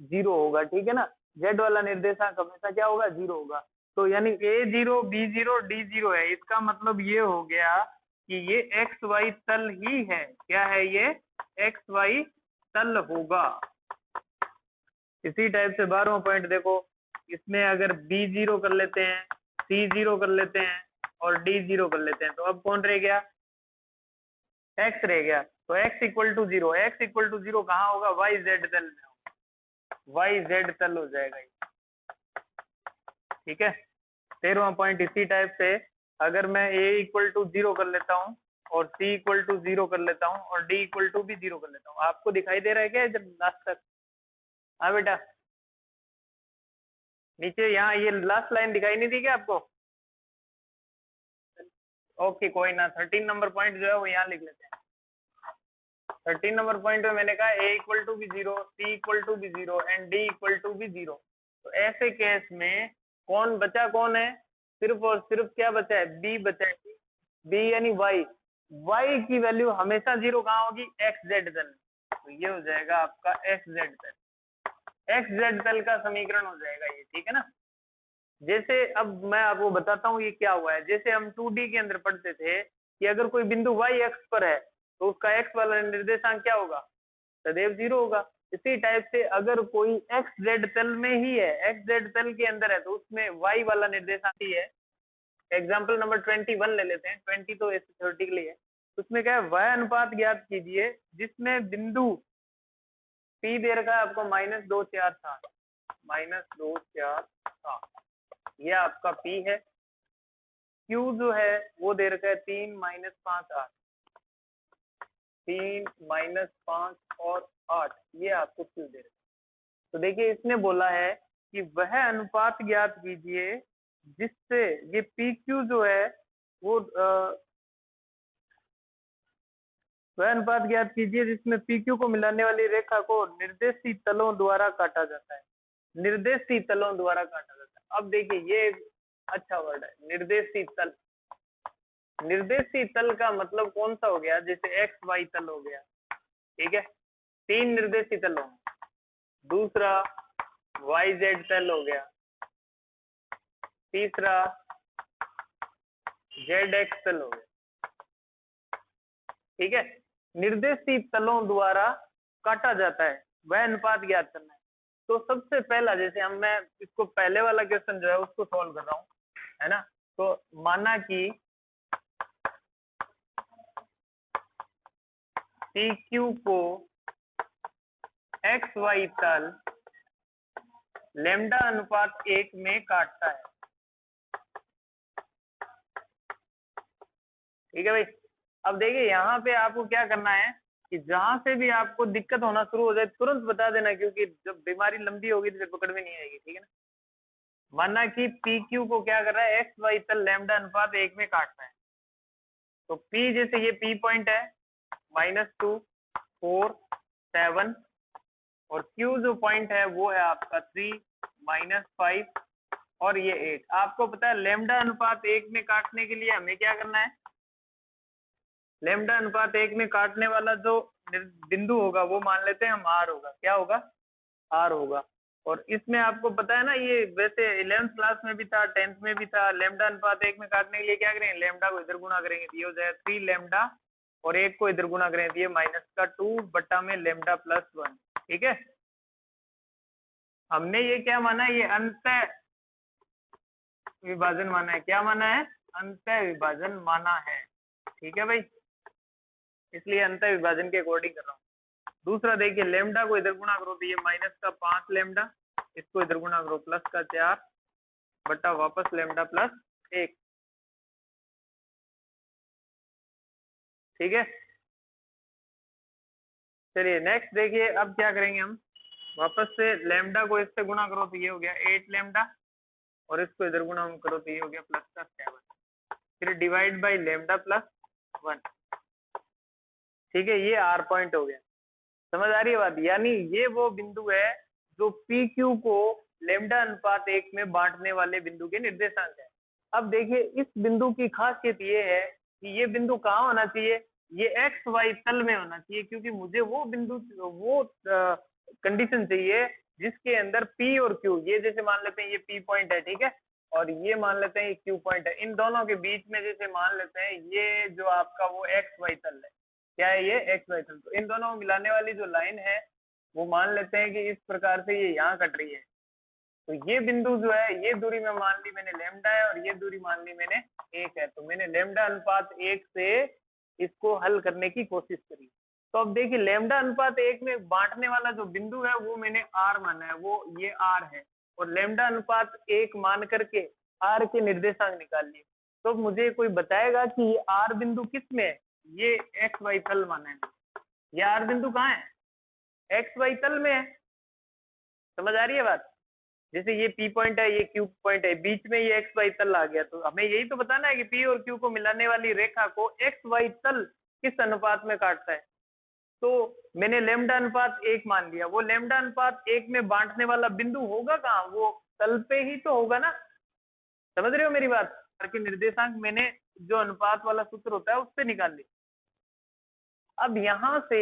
Zero होगा, ठीक है ना। जेड वाला निर्देशांक हमेशा क्या होगा, जीरो होगा। तो यानी A0 B0 D0 है, इसका मतलब ये हो गया कि ये एक्स वाई तल ही है। क्या है ये, एक्स वाई तल होगा। इसी टाइप से 12वां पॉइंट देखो, इसमें अगर B0 कर लेते हैं, C0 कर लेते हैं और D0 कर लेते हैं, तो अब कौन रह गया, x रह गया। तो x equal to zero, x equal to zero कहाँ होगा, वाई जेड तल में होगा, वाई जेड तल हो जाएगा ये, ठीक है। 13वां पॉइंट इसी टाइप से, अगर मैं a इक्वल टू जीरो कर लेता हूँ और c इक्वल टू जीरो कर लेता हूँ और d इक्वल टू भी जीरो कर लेता हूँ, आपको दिखाई दे रहा है क्या जब लास्ट तक, हाँ बेटा, नीचे यहाँ ये लास्ट लाइन दिखाई नहीं दी क्या आपको, ओके कोई ना। 13 नंबर पॉइंट जो है वो यहाँ लिख लेते हैं। 13 नंबर पॉइंट में मैंने कहा a इक्वल टू भी जीरो, c इक्वल टू भी zero and d equal to भी जीरो। तो ऐसे केस में कौन बचा, कौन है, सिर्फ और सिर्फ क्या बचा है, b बचा है। b यानी y, y की वैल्यू हमेशा जीरो कहाँ होगी, एक्स जेड तल। तो ये हो जाएगा आपका एक्स जेड तल, एक्स जेड तल का समीकरण हो जाएगा ये, ठीक है ना। जैसे अब मैं आपको बताता हूँ ये क्या हुआ है। जैसे हम 2D के अंदर पढ़ते थे कि अगर कोई बिंदु y अक्ष पर है तो उसका x वाला निर्देशांक क्या होगा, सदैव जीरो होगा। इसी टाइप से अगर कोई एक्स जेड तल में ही है, एक्स जेड तल के अंदर है, तो उसमें y वाला निर्देशांक ही है। एग्जाम्पल नंबर 21 ले लेते हैं, 20 तो ऐसे थ्योरेटिकली है। उसमें क्या है, वह अनुपात ज्ञात कीजिए जिसमें बिंदु P दे रखा है आपको -247, -247, ये आपका P है। Q जो है वो दे रखा है 3 -5 8, 3 -5 और 8, ये आपको Q दे रखा है। तो देखिए इसने बोला है कि वह अनुपात ज्ञात कीजिए जिससे ये PQ जो है वो वह अनुपात ज्ञात कीजिए जिसमें PQ को मिलाने वाली रेखा को निर्देशी तलों द्वारा काटा जाता है, निर्देशी तलों द्वारा काटा जाता है। अब देखिए ये अच्छा वर्ड है, निर्देशी तल। निर्देशी तल का मतलब कौन सा हो गया, जैसे एक्स वाई तल हो गया, ठीक है, 3 निर्देशी तल हो। दूसरा वाई जेड तल हो गया, तीसरा जेड एक्स तल हो गया, ठीक है। निर्देशी तलों द्वारा काटा जाता है, वह अनुपात ज्ञात करना है। तो सबसे पहला, जैसे हम, मैं इसको पहले वाला क्वेश्चन जो है उसको सॉल्व कर रहा हूँ, है ना। तो माना कि PQ को एक्स वाई तल लैम्डा अनुपात 1 में काटता है, ठीक है भाई। अब देखिए यहाँ पे आपको क्या करना है कि जहां से भी आपको दिक्कत होना शुरू हो जाए तुरंत बता देना, क्योंकि जब बीमारी लंबी होगी तो फिर पकड़ में नहीं आएगी, ठीक है ना। माना कि PQ को क्या कर रहा है, एक्स वाई तल लैम्डा अनुपात 1 में काटना है। तो P, जैसे ये P पॉइंट है -2 4 7, और Q जो पॉइंट है वो है आपका 3 -5 और ये 8। आपको पता है लैम्डा अनुपात 1 में काटने के लिए हमें क्या करना है, लैम्डा अनुपात 1 में काटने वाला जो बिंदु होगा वो मान लेते हैं हम R होगा। क्या होगा, R होगा। और इसमें आपको पता है ना, ये वैसे 11th क्लास में भी था, 10th में भी था, लैम्डा अनुपात 1 में काटने के लिए क्या करेंगे, लैम्डा को इधर गुणा करेंगे तो ये हो जाएगा 3 लैम्डा, और 1 को इधर गुणा करेंगे तो ये -2 बटा में लैम्डा +1, ठीक है। हमने ये क्या माना है, ये अंतः विभाजन माना है। क्या माना है, अंतः विभाजन माना है, ठीक है भाई, इसलिए अंतः विभाजन के अकॉर्डिंग कर रहा हूँ। दूसरा देखिए, लेमडा को इधर गुणा करो तो ये -5 लेमडा, इसको इधर गुणा करो +4 बटा वापस लेमडा +1, ठीक है। चलिए नेक्स्ट देखिए, अब क्या करेंगे हम, वापस से लेमडा को इससे गुणा करो तो ये हो गया 8 लेमडा, और इसको इधर गुणा करो तो ये हो गया +7, फिर डिवाइड बाई लेमडा +1, ठीक है। ये R पॉइंट हो गया, समझ आ रही है बात। यानी ये वो बिंदु है जो PQ को लेमडा अनुपात 1 में बांटने वाले बिंदु के निर्देशांक है। अब देखिए इस बिंदु की खासियत ये है कि ये बिंदु कहाँ होना चाहिए, ये एक्स वाई तल में होना चाहिए, क्योंकि मुझे वो बिंदु, वो कंडीशन चाहिए जिसके अंदर P और Q, ये जैसे मान लेते हैं ये P पॉइंट है, ठीक है, और ये मान लेते हैं ये Q पॉइंट है, इन दोनों के बीच में जैसे मान लेते हैं ये जो आपका वो XY तल है, क्या है ये XY तल, तो इन दोनों को मिलाने वाली जो लाइन है वो मान लेते हैं कि इस प्रकार से ये यहाँ कट रही है। तो ये बिंदु जो है, ये दूरी में मान ली मैंने लैम्डा है और ये दूरी मान ली मैंने 1 है, तो मैंने लैम्डा अनुपात 1 से इसको हल करने की कोशिश करी। तो अब देखिए लैम्डा अनुपात 1 में बांटने वाला जो बिंदु है वो मैंने R माना है, वो ये R है, और लैम्डा अनुपात 1 मान करके R के निर्देशांक निकाल लिए। तो मुझे कोई बताएगा कि ये R बिंदु किस में है, ये XY तल माना है, ये R बिंदु कहाँ है, XY तल में है, समझ आ रही है बात। जैसे ये P पॉइंट है, ये Q पॉइंट है, बीच में ये XY तल आ गया, तो हमें यही तो बताना है कि P और Q को मिलाने वाली रेखा को XY तल किस अनुपात में काटता है। तो मैंने लैम्डा अनुपात 1 मान लिया, वो लैम्डा अनुपात 1 में बांटने वाला बिंदु होगा कहाँ, वो तल पे ही तो होगा ना, समझ रहे हो मेरी बात। के निर्देशांक मैंने जो अनुपात वाला सूत्र होता है उससे निकाल लिया। अब यहाँ से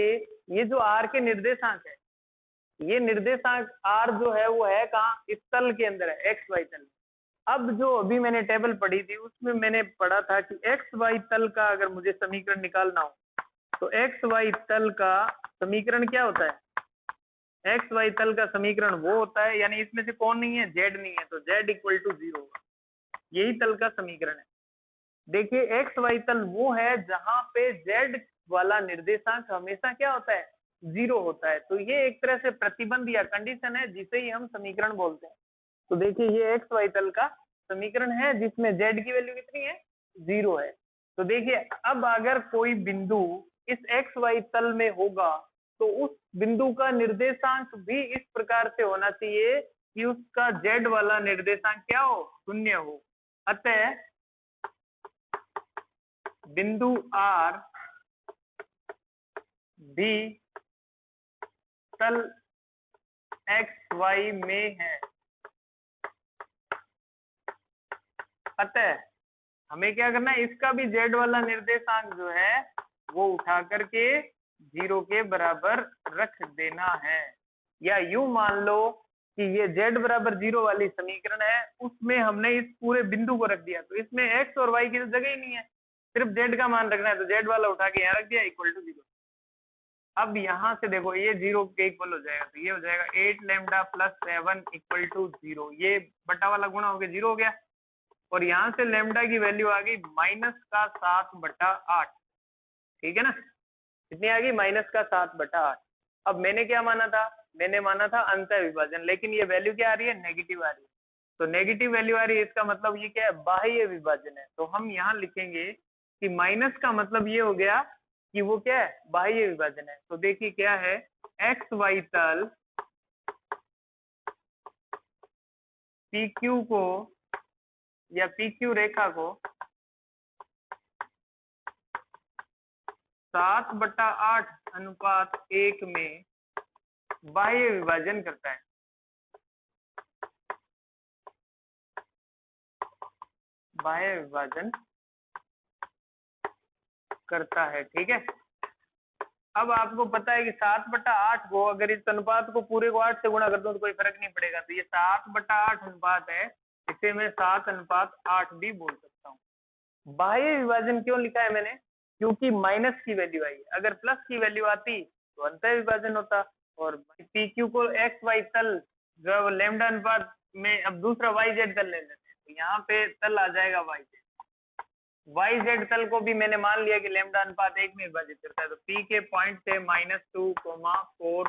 ये जो R के निर्देशांक है, ये निर्देशांक R जो है वो है कहाँ, इस तल के अंदर है, XY तल। अब जो अभी मैंने टेबल पढ़ी थी उसमें मैंने पढ़ा था कि XY तल का अगर मुझे समीकरण निकालना हो तो XY तल का समीकरण क्या होता है, XY तल का समीकरण वो होता है, यानी इसमें से कौन नहीं है, Z नहीं है, तो Z इक्वल टू 0 होगा, यही तल का समीकरण है। देखिए XY तल वो है जहां पे Z वाला निर्देशांक हमेशा क्या होता है, 0 होता है, तो ये एक तरह से प्रतिबंध या कंडीशन है जिसे ही हम समीकरण बोलते हैं। तो देखिए ये XY तल का समीकरण है जिसमें Z की वैल्यू कितनी है, 0 है। तो देखिए अब अगर कोई बिंदु इस XY तल में होगा तो उस बिंदु का निर्देशांक भी इस प्रकार से होना चाहिए कि उसका Z वाला निर्देशांक क्या हो, 0 हो। अतः बिंदु R भी तल XY में है, अतः हमें क्या करना है, इसका भी Z वाला निर्देशांक जो है वो उठा करके 0 के बराबर रख देना है, या यूं मान लो कि ये Z बराबर 0 वाली समीकरण है, उसमें हमने इस पूरे बिंदु को रख दिया, तो इसमें X और Y की तो जगह ही नहीं है, सिर्फ Z का मान रखना है, तो Z वाला उठा के यहाँ रख दिया इक्वल टू 0। अब यहाँ से देखो ये 0 के इक्वल हो जाएगा, तो ये हो जाएगा 8 लैम्डा प्लस 7 इक्वल टू 0, ये बटा वाला गुणा हो गया 0 हो गया, और यहाँ से लैम्डा की वैल्यू आ गई -7/8, ठीक है ना, कितनी आ गई, -7/8। अब मैंने क्या माना था, मैंने माना था अंतः विभाजन, लेकिन ये वैल्यू क्या आ रही है, नेगेटिव आ रही है, तो नेगेटिव वैल्यू आ रही है, इसका मतलब ये क्या है, बाह्य विभाजन है। तो हम यहाँ लिखेंगे कि माइनस का मतलब ये हो गया कि वो क्या है, बाह्य विभाजन है। तो देखिए क्या है, XY तल PQ को या PQ रेखा को 7/8:1 में बाह्य विभाजन करता है, बाह्य विभाजन करता है, ठीक है। अब आपको पता है कि 7/8 को अगर इस अनुपात को पूरे को 8 से गुणा कर दूं तो कोई फर्क नहीं पड़ेगा, तो ये 7/8 अनुपात है, इसे मैं 7/8 भी बोल सकता हूँ। बाह्य विभाजन क्यों लिखा है मैंने, क्योंकि माइनस की वैल्यू आई, अगर प्लस की वैल्यू आती तो अंतः विभाजन होता। और PQ को XY तल जो लैम्डा अनुपात में, अब दूसरा YZ तल ले लेते हैं, तो यहाँ पे तल आ जाएगा YZ तल को भी मैंने मान लिया कि लैम्डा अनुपात 1 में विभाजित करता है, तो P के पॉइंट थे -2, 4,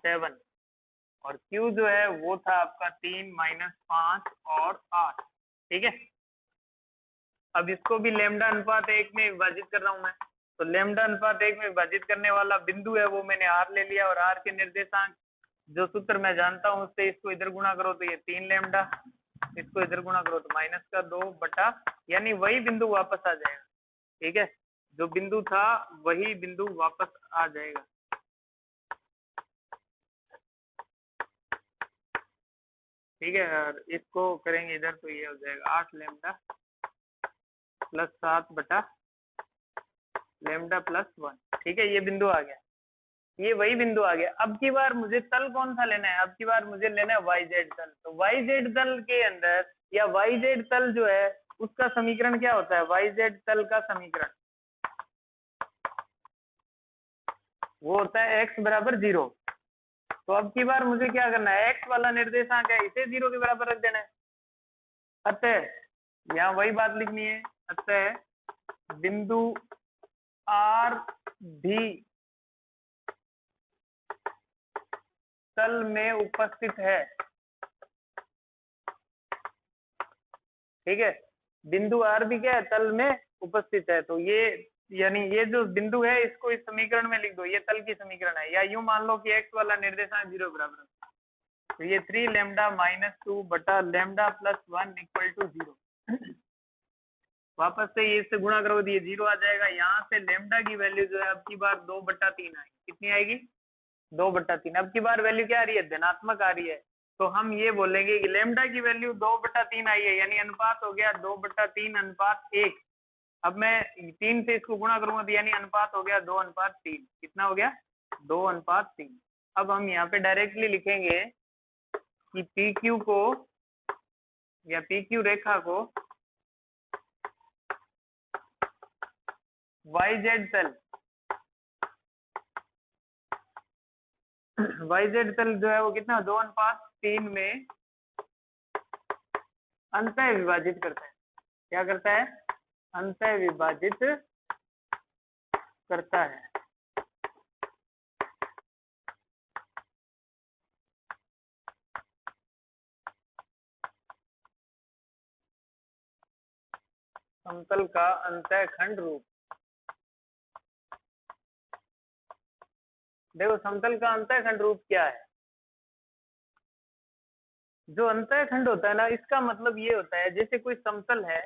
7, और Q जो है वो था आपका 3, -5 और 8, ठीक है। अब इसको भी लैम्डा अनुपात 1 में विभाजित कर रहा हूं मैं, तो लैम्डा अनुपात 1 में विभाजित करने वाला बिंदु है वो मैंने R ले लिया, और R के निर्देशांक जो सूत्र मैं जानता हूं उससे इसको इधर गुणा करो तो ये 3 लैम्डा, इसको इधर गुणा करो तो -2 बटा, यानी वही बिंदु वापस आ जाएगा, ठीक है, जो बिंदु था वही बिंदु वापस आ जाएगा। ठीक है, और इसको करेंगे इधर तो ये हो जाएगा 8 लैम्डा प्लस 7 बटा लैम्डा प्लस 1, ठीक है, ये बिंदु आ गया। ये वही बिंदु आ गया। अब की बार मुझे तल कौन सा लेना है, अब की बार मुझे लेना है वाई जेड तल। तो वाई जेड तल के अंदर या वाई जेड तल जो है उसका समीकरण क्या होता है, वाई जेड तल का समीकरण वो होता है x बराबर 0। तो अब की बार मुझे क्या करना है, x वाला निर्देशांक है इसे 0 के बराबर रख देना है। अतः यहाँ वही बात लिखनी है, अतः बिंदु आर भी तल में उपस्थित है। ठीक है, बिंदु आर भी क्या है, तल में उपस्थित है। तो ये यानी ये जो बिंदु है इसको इस समीकरण में लिख दो, ये तल की समीकरण है। या यूं मान लो कि x वाला निर्देशांक 0 बराबर है, तो ये 3 लैम्डा माइनस 2 बटा लैम्डा प्लस 1 इक्वल टू 0। वापस से ये इससे गुणा करो, ये 0 आ जाएगा। यहाँ से लैम्डा की वैल्यू जो है अब की बार 2/3 आएगी। कितनी आएगी, 2/3। अब की बार वैल्यू क्या आ रही है, धनात्मक आ रही है। तो हम ये बोलेंगे कि लैम्डा की वैल्यू 2/3 आई है, यानी अनुपात हो गया 2/3 अनुपात 1। अब मैं 3 से इसको गुणा करूंगा तो यानी अनुपात हो गया 2:3। कितना हो गया, 2:3। अब हम यहाँ पे डायरेक्टली लिखेंगे कि पी क्यू को या पी क्यू रेखा को वाई जेड तल, वाई जेड तल जो है वो कितना 2:3 में अंतः विभाजित करता है। क्या करता है, अंतः विभाजित करता है। समतल का अंतःखंड रूप। देखो समतल का अंतःखंड रूप क्या है, जो अंतःखंड होता है ना, इसका मतलब ये होता है जैसे कोई समतल है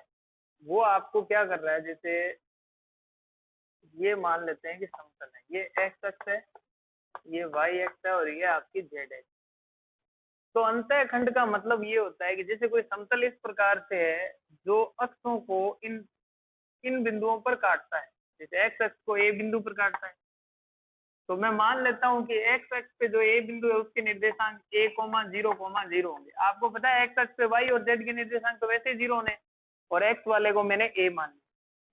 वो आपको क्या कर रहा है, जैसे ये मान लेते हैं कि समतल है, ये एक्स अक्ष है, ये वाई अक्ष है और ये आपकी जेड एक्स। तो अंतःखंड का मतलब ये होता है कि जैसे कोई समतल इस प्रकार से है जो अक्षों को इन इन बिंदुओं पर काटता है। जैसे एक्स अक्ष को ए बिंदु पर काटता है, तो मैं मान लेता हूं कि एक्स अक्ष पे जो ए बिंदु है उसके निर्देशांक a, 0, 0 होंगे। आपको पता है एक्स अक्ष पे वाई और जेड के निर्देशांक तो वैसे 0 होने, और एक्स वाले को मैंने a मान लिया।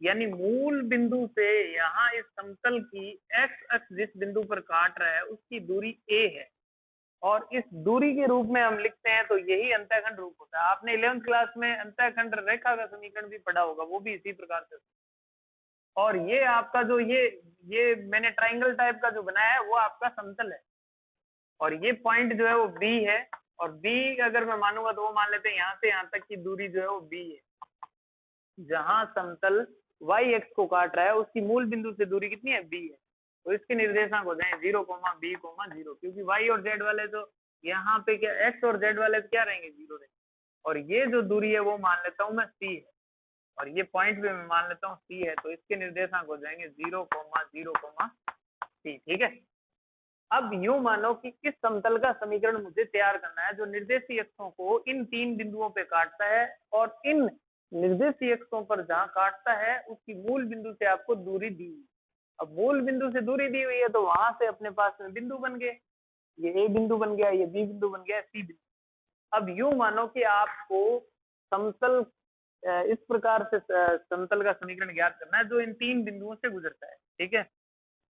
यानी मूल बिंदु से यहाँ इस समतल की एक्स अक्ष जिस बिंदु पर काट रहा है उसकी दूरी a है, और इस दूरी के रूप में हम लिखते हैं, तो यही अंतःखंड रूप होता है। आपने 11th क्लास में अंतःखंड रेखा का समीकरण भी पढ़ा होगा, वो भी इसी प्रकार से। और ये आपका जो ये मैंने ट्राइंगल टाइप का जो बनाया है वो आपका समतल है, और ये पॉइंट जो है वो बी है, और बी अगर मैं मानूंगा तो वो मान लेते हैं यहाँ से यहाँ तक की दूरी जो है वो बी है। जहां समतल वाई एक्स को काट रहा है उसकी मूल बिंदु से दूरी कितनी है, बी है। तो इसके निर्देशांक हो जाए 0, b, 0, क्योंकि वाई और जेड वाले तो यहाँ पे क्या, एक्स और जेड वाले तो क्या रहेंगे, 0 रहेंगे। और ये जो दूरी है वो मान लेता हूँ मैं सी है, और ये पॉइंट भी मैं मान लेता हूँ सी है। तो इसके निर्देशांक हो जाएंगे 0, 0, सी। ठीक है, अब यूं मानो कि इस समतल का समीकरण मुझे तैयार करना है जो निर्देशीय अक्षों को इन 3 बिंदुओं पे काटता है, और इन निर्देशीय अक्षों पर जहां काटता है उसकी मूल बिंदु से आपको दूरी दी। अब मूल बिंदु से दूरी दी हुई है तो वहां से अपने पास में बिंदु बन गए, ये ए बिंदु बन गया, ये बी बिंदु बन गया, सी बिंदु। अब यूं मानो कि आपको समतल इस प्रकार से समतल का समीकरण ज्ञात करना है जो इन 3 बिंदुओं से गुजरता है। ठीक है,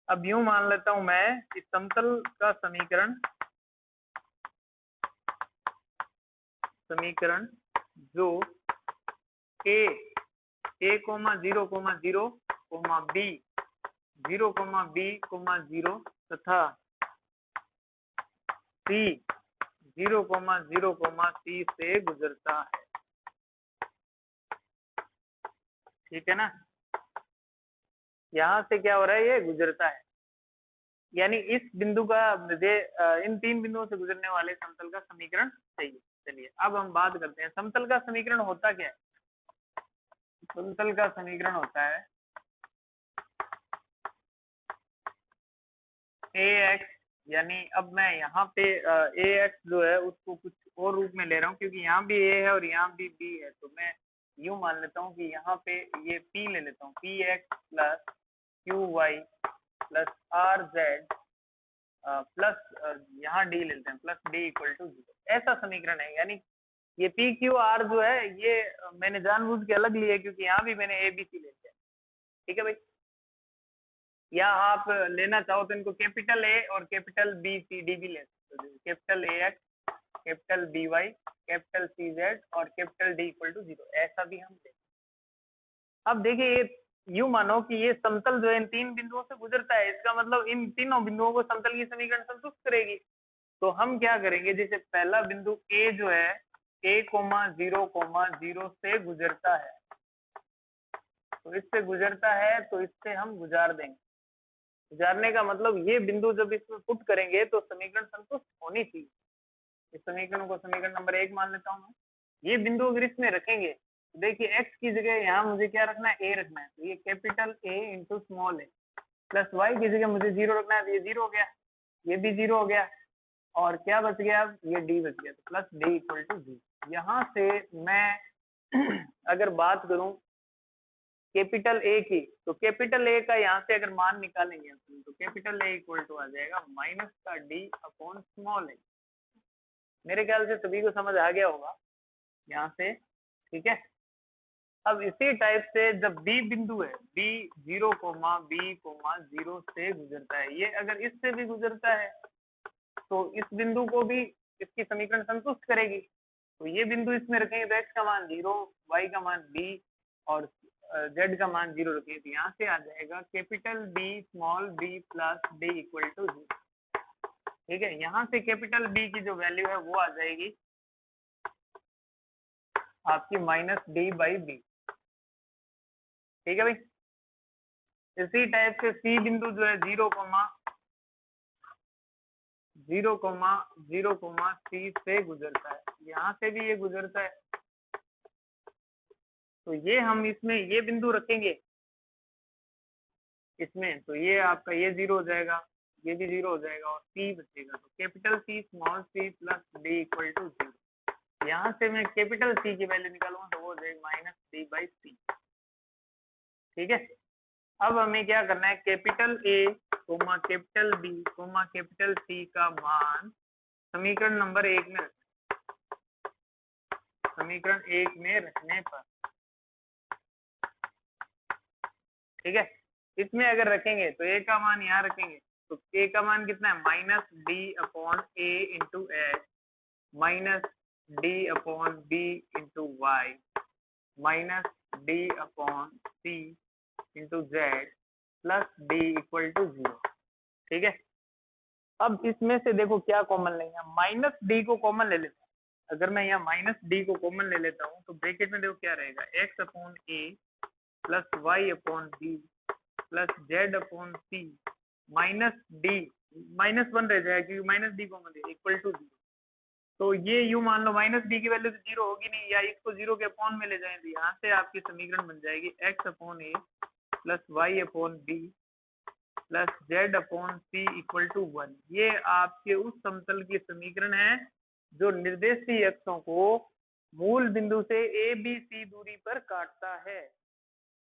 अब यूं मान लेता हूं मैं कि समतल का समीकरण जो a, 0, 0, b, 0, b, 0 तथा c, 0, 0, c से गुजरता है। ठीक है ना, यहां से क्या हो रहा है, ये गुजरता है, यानी इस बिंदु का मुझे इन 3 बिंदुओं से गुजरने वाले समतल का समीकरण चाहिए। चलिए अब हम बात करते हैं समतल का समीकरण होता क्या है। समतल का समीकरण होता है ax, यानी अब मैं यहाँ पे ax जो है उसको कुछ और रूप में ले रहा हूँ, क्योंकि यहाँ भी a है और यहाँ भी b है। तो मैं यूं मान लेता हूँ कि यहाँ पे ये p ले लेता हूँ, px plus qy plus rz plus यहाँ डी लेते हैं, प्लस डी इक्वल टू 0, ऐसा समीकरण है। यानी ये पी क्यू आर जो है ये मैंने जानबूझ के अलग लिया क्योंकि यहाँ भी मैंने ए बी सी ले लिया, ठीक है भाई। या आप लेना चाहो तो इनको कैपिटल ए और कैपिटल बी सी डी भी ले सकते हो, capital A x, capital B y, capital C z और कैपिटल डी इक्वल टू 0, ऐसा भी हम ले। अब देखिए ये यूं मानो कि ये समतल जो है इन तीन बिंदुओं से गुजरता है, इसका मतलब इन तीनों बिंदुओं को समतल की समीकरण संतुष्ट करेगी। तो हम क्या करेंगे, जैसे पहला बिंदु ए जो है a, 0, 0 से गुजरता है, तो इससे गुजरता है तो इससे हम गुजार देंगे। गुजारने का मतलब ये बिंदु जब इसमें पुट करेंगे तो समीकरण संतुष्ट होनी चाहिए। इस समीकरण को समीकरण नंबर 1 मान लेता हूं मैं। ये बिंदु अगर इसमें रखेंगे तो देखिए x की जगह यहाँ मुझे क्या रखना है, a रखना है, तो ये capital A into small A, plus y की जगह मुझे 0 रखना है, तो ये 0 हो गया, ये भी 0 हो गया, और क्या बच गया, ये d बच गया, तो प्लस d इक्वल टू 0। यहाँ से मैं अगर बात करूं कैपिटल A की, तो कैपिटल A का यहाँ से अगर मान निकालेंगे तो कैपिटल A इक्वल टू आ जाएगा माइनस का d अपॉन स्मॉल ए। मेरे ख्याल से सभी को समझ आ गया होगा यहाँ से, ठीक है। अब इसी टाइप से जब B बिंदु है, B 0, B, 0 से गुजरता है, ये अगर इससे भी गुजरता है तो इस बिंदु को भी इसकी समीकरण संतुष्ट करेगी। तो ये बिंदु इसमें रखेंगे तो x का मान 0, y का मान b और z का मान 0 रखेंगे, तो यहाँ से आ जाएगा capital B small b plus d equal to 0, ठीक है। यहाँ से कैपिटल B की जो वैल्यू है वो आ जाएगी आपकी माइनस d बाई बी, ठीक है भाई। इसी टाइप से C बिंदु जो है 0, 0, C से गुजरता है, यहाँ से भी ये गुजरता है, तो ये हम इसमें ये बिंदु रखेंगे इसमें, तो ये आपका ये 0 हो जाएगा, ये भी 0 हो जाएगा और C बचेगा, तो capital C small c plus d equal to 0। यहाँ से मैं कैपिटल C की वैल्यू निकालूंगा तो वो हो जाएगा माइनस d बाई सी, ठीक है। अब हमें क्या करना है, capital A, capital B, capital C का मान समीकरण नंबर 1 में समीकरण 1 में रखने पर, ठीक है। इसमें अगर रखेंगे तो a का मान यहाँ रखेंगे, तो a का मान कितना है, minus d upon a into h, minus d upon b into y, minus d upon c into z plus d equal to 0, ठीक है। अब इसमें से देखो क्या कॉमन लेंगे, माइनस d को कॉमन ले लेते हैं। अगर मैं यहाँ माइनस d को कॉमन ले लेता हूँ तो ब्रैकेट में देखो क्या रहेगा, x upon a plus y upon b plus z upon c minus d, -1 रह जाएगा क्योंकि माइनस डी कॉमन है, इक्वल टू 0। तो ये यूं मान लो माइनस डी की वैल्यू तो 0 होगी नहीं, या इसको 0 के अपॉन में ले जाएंगे, यहाँ से आपकी समीकरण बन जाएगी x upon a plus y upon b plus z upon c equal to 1। ये आपके उस समतल की समीकरण है जो निर्देशीय अक्षों को मूल बिंदु से ए बी सी दूरी पर काटता है।